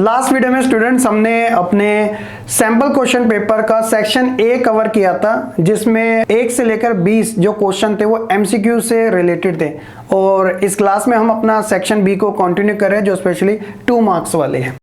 Last video में students हमने अपने सैंपल क्वेश्चन पेपर का सेक्शन ए कवर किया था, जिसमें 1 से लेकर 20 जो क्वेश्चन थे वो एमसीक्यू से रिलेटेड थे। और इस क्लास में हम अपना सेक्शन बी को कंटिन्यू कर रहे हैं, जो स्पेशली 2 मार्क्स वाले हैं।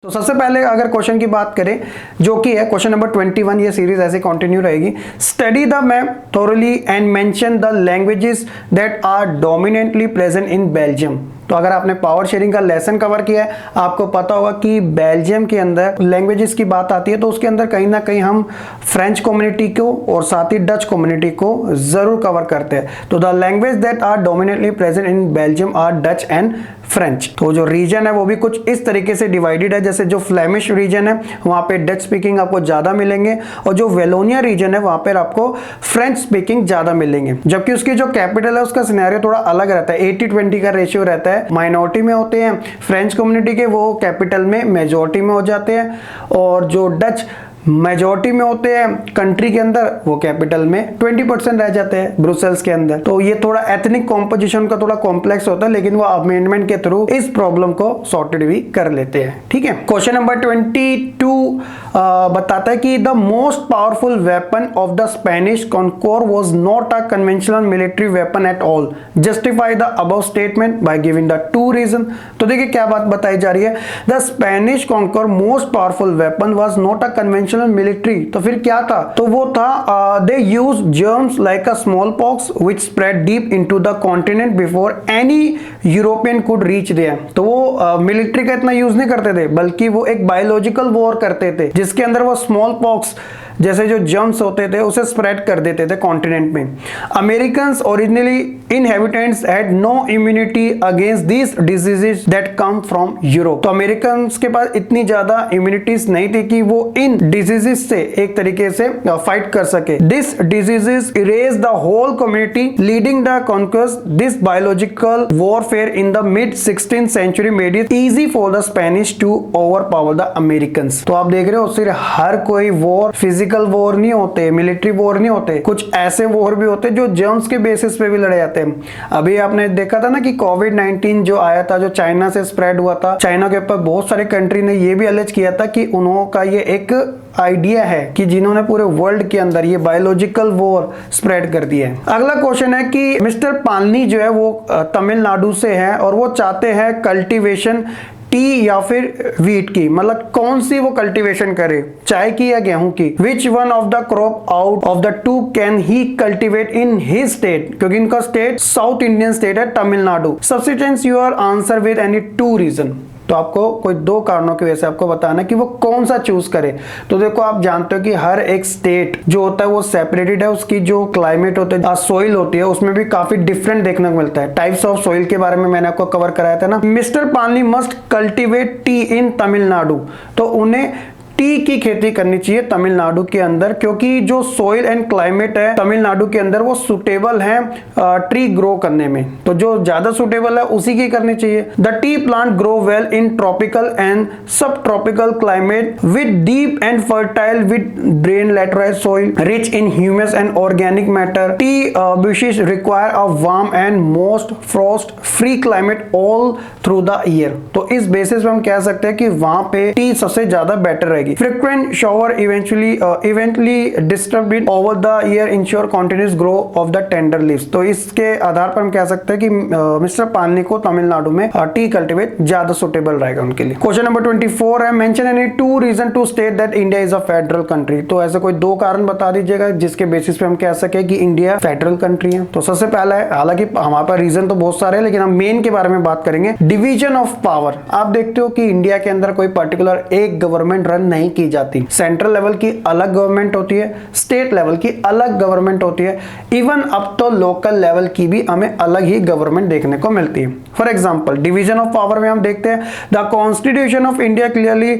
तो सबसे पहले अगर क्वेश्चन की बात करें, जो कि है क्वेश्चन नंबर 21, ये सीरीज ऐसे कंटिन्यू रहेगी। Study the map thoroughly and mention the languages that are dominantly present in Belgium. तो अगर आपने पावर शेयरिंग का लेसन कवर किया है, आपको पता होगा कि बेल्जियम के अंदर लैंग्वेजेस की बात आती है तो उसके अंदर कहीं ना कहीं हम फ्रेंच कम्युनिटी को और साथ ही डच कम्युनिटी को जरूर कवर करते हैं। तो the language that are dominantly present in Belgium are Dutch and French. तो जो रीजन है वो भी कुछ इस तरीके से डिवाइडेड है, जैसे जो फ्लेमिश रीजन है वहां पे डच स्पीकिंग आपको ज्यादा मिलेंगे, और जो वेलोनिया रीजन है वहां पर आपको फ्रेंच स्पीकिंग ज्यादा मिलेंगे। जबकि उसकी जो कैपिटल है उसका सिनेरियो थोड़ा अलग रहता है, 80-20 का रेशियो रहता है। माइनॉरिटी में होते हैं फ्रेंच कम्युनिटी के, वो कैपिटल में मेजॉरिटी में हो जाते हैं, और जो डच मेजॉरिटी में होते हैं कंट्री के अंदर, वो कैपिटल में 20% रह जाते हैं ब्रुसेल्स के अंदर। तो ये थोड़ा एथनिक कॉम्पोजिशन का थोड़ा कॉम्प्लेक्स होता है, लेकिन वो अमेंडमेंट के थ्रू इस प्रॉब्लम को सॉर्टेड भी कर लेते हैं। ठीक है, क्वेश्चन नंबर 22 बताता है कि the most powerful weapon of the Spanish conquer was not a conventional military weapon at all, justify the above statement by giving the 2 reason. तो देखिए क्या बात बताई जा रही है, the Spanish conquer most powerful weapon was not a conventional military. तो फिर क्या था, तो वो था they use germs like a smallpox which spread deep into the continent before any European could reach there. तो वो मिलिट्री का इतना यूज नहीं करते थे, बल्कि वो एक बायोलॉजिकल वॉर करते थे, जिसके अंदर वो स्मॉल पॉक्स जैसे जो जर्म्स होते थे उसे स्प्रेड कर देते थे कॉन्टिनेंट में। Americans originally inhabitants had no immunity against these diseases that come from Europe. तो अमेरिकन्स के पास इतनी ज्यादा इम्यूनिटीज नहीं थी कि वो इन डिजीजेस से एक तरीके से फाइट कर सके। This diseases erase the whole community leading the conquest. This biological warfare in the mid 16th century made it easy for the Spanish to overpower the Americans. तो आप देख रहे हो, सिर्फ हर कोई वॉर फिजिकल वॉर नहीं होते, मिलिट्री वॉर नहीं होते, कुछ ऐसे वॉर भी होते जो जर्म्स के बेसिस पे भी लड़े जाते हैं। अभी आपने देखा था ना कि कोविड-19 जो आया था, जो चाइना से स्प्रेड हुआ था, चाइना के ऊपर बहुत सारे कंट्री ने ये भी अलेज किया था कि उन्होंने ये एक आइडिया है कि जिन्होंने पूरे वर्ल्ड के अंदर ये बायोलॉजिकल वॉर स्प्रेड कर दिया है। अगला क्वेश्चन है कि मिस्टर पालनी जो है वो तमिलनाडु से है और वो चाहते हैं कल्टीवेशन टी या फिर वीट की, मतलब कौन सी वो कल्टीवेशन करे, चाय की या गेहूं की। Which one of the crop out of the 2 can he cultivate in his state, क्योंकि इनका स्टेट साउथ इंडियन स्टेट है Tamil Nadu. Substitute your answer with any 2 reason. तो आपको कोई 2 कारणों की वजह से आपको बताना कि वो कौन सा चूज करे। तो देखो, आप जानते हो कि हर एक स्टेट जो होता है वो सेपरेटेड है, उसकी जो क्लाइमेट होता है, सोइल होती है, उसमें भी काफी डिफरेंट देखने को मिलता है। टाइप्स ऑफ सोइल के बारे में मैंने आपको कवर कराया था ना। मिस्टर पालनी मस्ट कल्टीवेट टी इन तमिलनाडु, तो उन्हें टी की खेती करनी चाहिए तमिलनाडु के अंदर, क्योंकि जो सोइल एंड क्लाइमेट है तमिलनाडु के अंदर वो सुटेबल है ट्री ग्रो करने में। तो जो ज्यादा सुटेबल है उसी की करनी चाहिए। The tea plant grow well in tropical and subtropical climate with deep and fertile with drain laterite soil rich in humus and organic matter. Tea bushes require a warm and most frost free climate all through the year. तो इस basis पे हम कह सकते हैं कि वहां पे टी सबसे ज्यादा बेटर रहेगी। Frequent shower eventually disturb it over the year ensure continuous grow of the tender leaves। तो इसके आधार पर हम कह सकते हैं कि मिस्टर पालनी को तमिलनाडु में टी कल्टीवेट ज्यादा सुटेबल रहेगा उनके लिए। क्वेश्चन नंबर 24 है, mention any 2 reason to state that India is a federal country. तो ऐसे कोई 2 कारण बता दीजिएगा जिसके बेसिस पे हम कह सके कि इंडिया फेडरल कंट्री है। तो सबसे पहला है, हालांकि हमारे पास रीजन तो बहुत सारे हैं, लेकिन हम मेन के बारे में बात करेंगे, डिवीजन ऑफ पावर। आप देखते हो कि इंडिया के अंदर कोई पर्टिकुलर एक गवर्नमेंट रन नहीं की जाती। सेंट्रल लेवल की अलग गवर्नमेंट होती है, स्टेट लेवल की अलग गवर्नमेंट होती है, इवन अब तो लोकल लेवल की भी हमें अलग ही गवर्नमेंट देखने को मिलती है। For example, division of power में हम देखते हैं the constitution of India clearly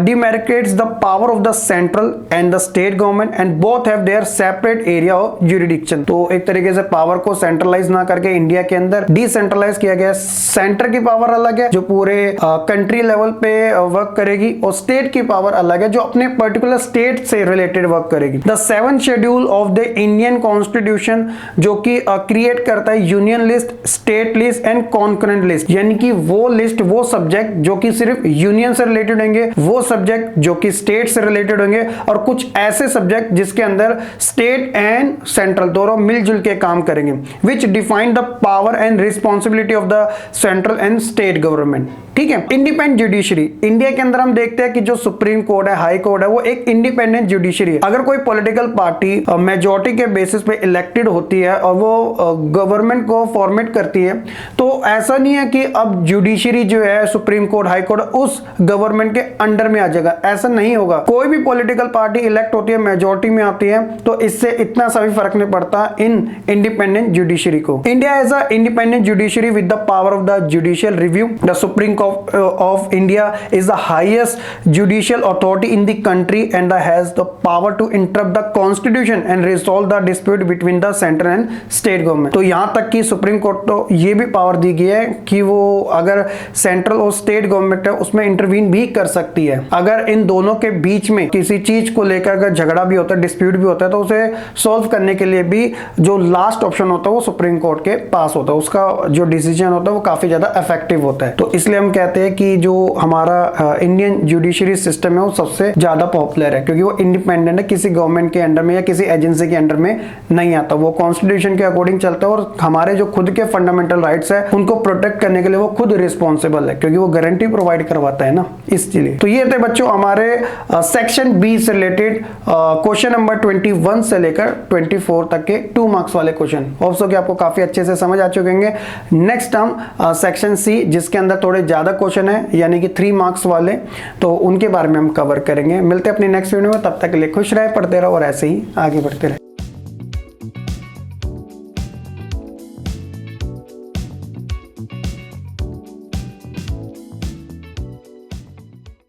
demarcates the power of the central and the state government and both have their separate area of jurisdiction. तो एक तरीके से पावर को सेंट्रलाइज ना करके इंडिया के अंदर डिसेंट्रलाइज किया गया। सेंटर की पावर अलग है जो पूरे कंट्री लेवल पे वर्क करेगी, और स्टेट की पावर अलग है जो अपने पर्टिकुलर स्टेट से रिलेटेड वर्क करेगी। The 7th schedule of the Indian constitution जो कि क्रिएट करता है union list, state list and concurrent list, यानी कि वो लिस्ट, वो सब्जेक्ट जो कि सिर्फ यूनियन से रिलेटेड होंगे, वो सब्जेक्ट जो कि स्टेट से रिलेटेड होंगे, और कुछ ऐसे सब्जेक्ट जिसके अंदर स्टेट एंड सेंट्रल दोनों मिलजुल के काम करेंगे, विच define the power and responsibility of the central and state government. ठीक है। इंडिपेंडेंट जुडिशरी, इंडिया के अंदर हम देखते हैं कि जो सुप्रीम कोर्ट है, हाई कोर्ट है, वो एक इंडिपेंडेंट जुडिशरी है। अगर कोई पॉलिटिकल पार्टी मेजॉरिटी के बेसिस पे इलेक्टेड होती है और वो गवर्नमेंट को फॉर्मेट करती है, तो ऐसा नहीं है कि अब जुडिशरी जो है, सुप्रीम कोर्ट, हाई कोर्ट, उस गवर्नमेंट के अंडर में आ जाएगा, ऐसा नहीं होगा। कोई भी पॉलिटिकल पार्टी इलेक्ट होती है, मेजॉरिटी में आती है, तो इससे इतना सा भी फर्क नहीं पड़ता इन इंडिपेंडेंट जुडिशरी को। India is a independent judiciary with the power of the judicial review. The supreme of India is the highest judicial authority in the country and has the power to interrupt the constitution and resolve the dispute between the central and state government। तो यहाँ तक कि supreme court तो ये भी power दी गई है कि वो अगर सेंट्रल और स्टेट गवर्नमेंट है उसमें इंटरवीन भी कर सकती है। अगर इन दोनों के बीच में किसी चीज को लेकर अगर झगड़ा भी होता है, डिस्प्यूट भी होता है, तो उसे सॉल्व करने के लिए भी जो लास्ट ऑप्शन होता है वो सुप्रीम कोर्ट के पास होता है। उसका जो डिसीजन होता है वो काफी ज्यादा इफेक्टिव होता है। तो इसलिए हम कहते हैं कि जो हमारा इंडियन जुडिशरी सिस्टम है वो सबसे ज्यादा पॉपुलर है, क्योंकि वो इंडिपेंडेंट है, किसी गवर्नमेंट के अंडर में या किसी एजेंसी के अंडर में नहीं आता। वो कॉन्स्टिट्यूशन के अकॉर्डिंग चलता है और हमारे जो खुद के फंडामेंटल राइट्स है उनको प्रोटेक्ट करने के लिए वो खुद रिस्पॉन्सिबल है, क्योंकि वो गारंटी प्रोवाइड करवाता है ना, इसलिए। तो ये थे बच्चों हमारे सेक्शन बी से रिलेटेड क्वेश्चन नंबर 21 से लेकर 24 तक के 2 मार्क्स वाले क्वेश्चन। होप सो कि आपको काफी अच्छे से समझ आ चुके होंगे। नेक्स्ट हम सेक्शन सी, जिसके अंदर थोड़े ज्यादा क्वेश्चन है, यानी कि 3 मार्क्स वाले, तो उनके बारे में हम कवर करेंगे। मिलते हैं अपनी नेक्स्ट वीडियो में, तब तक के लिए खुश रहे, पढ़ते रहो और ऐसे ही आगे बढ़ते रहे।